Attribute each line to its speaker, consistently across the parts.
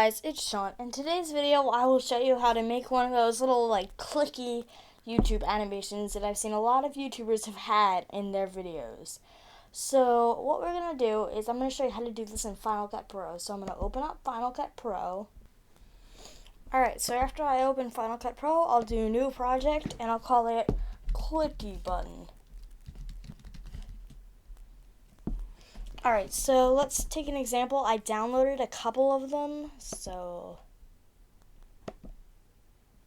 Speaker 1: guys, it's Sean. In today's video, I will show you how to make one of those little clicky YouTube animations that I've seen a lot of YouTubers have had in their videos. So what we're going to do is I'm going to show you how to do this in Final Cut Pro. So I'm going to open up Final Cut Pro. Alright, so after I open Final Cut Pro, I'll do new project and I'll call it Clicky Button. Alright, so let's take an example. I downloaded a couple of them, so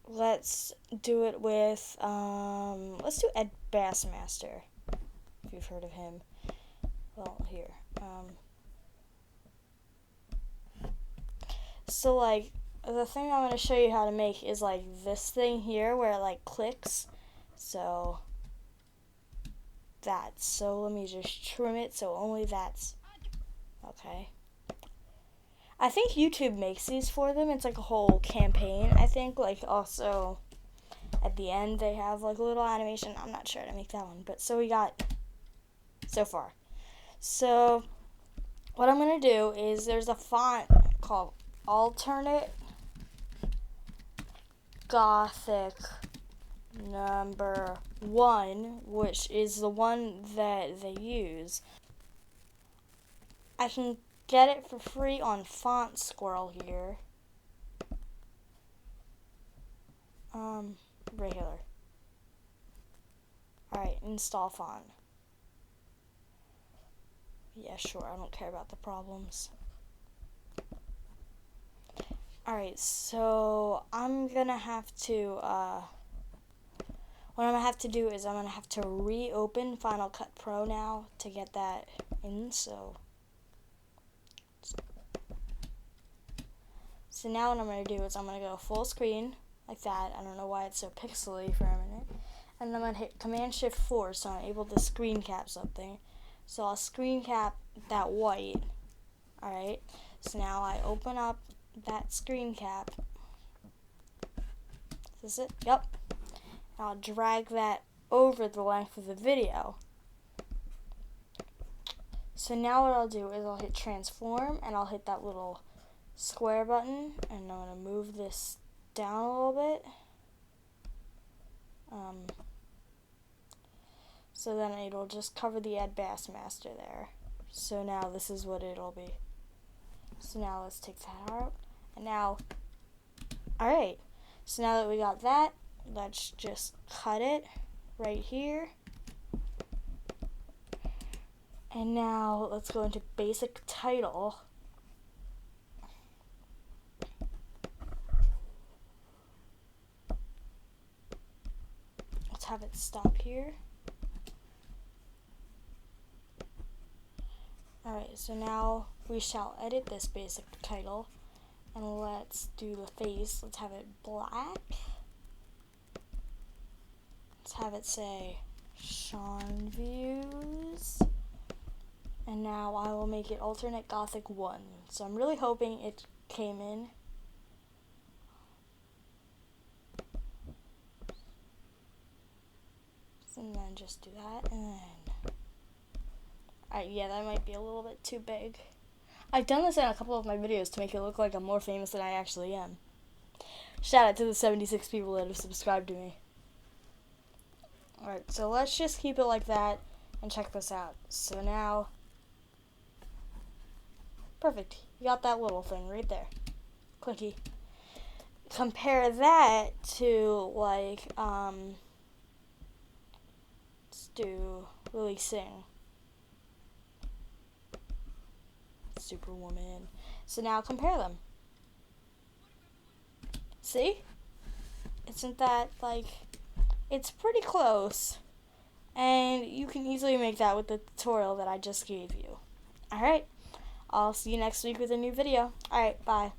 Speaker 1: let's do it with, let's do Ed Bassmaster, if you've heard of him. Well, here. So, the thing I'm going to show you how to make is, this thing here where it, clicks. So that. So let me just trim it so only that's okay. I think YouTube makes these for them. It's like a whole campaign. I think also at the end they have a little animation. I'm not sure how to make that one, but so we got so far. So what I'm gonna do is there's a font called Alternate Gothic number 1, which is the one that they use. I can get it for free on Font Squirrel here. Regular. Alright, install font. Yeah, sure, I don't care about the problems. Alright, so I'm gonna have to, what I'm going to have to do is I'm going to have to reopen Final Cut Pro now to get that in, so now what I'm going to do is I'm going to go full screen, like that. I don't know why it's so pixely for a minute. And then I'm going to hit Command-Shift-4 so I'm able to screen cap something. So I'll screen cap that white. Alright, so now I open up that screen cap. Is this it? Yep. I'll drag that over the length of the video. So now what I'll do is I'll hit transform and I'll hit that little square button and I'm going to move this down a little bit. So then it'll just cover the Ed Bassmaster there. So now this is what it'll be. So now let's take that out. And now, alright, so now that we got that, let's just cut it right here. And now let's go into basic title. Let's have it stop here. Alright, so now we shall edit this basic title. And let's do the face. Let's have it black. Let's have it say SeanViews. And now I will make it Alternate Gothic 1. So I'm really hoping it came in. And then just do that. And then. Alright, yeah, that might be a little bit too big. I've done this in a couple of my videos to make it look like I'm more famous than I actually am. Shout out to the 76 people that have subscribed to me. Alright, so let's just keep it like that and check this out. So now, perfect. You got that little thing right there. Clicky. Compare that to let's do Lily Singh. Superwoman. So now compare them. See? Isn't that it's pretty close. And you can easily make that with the tutorial that I just gave you. Alright. I'll see you next week with a new video. Alright, bye.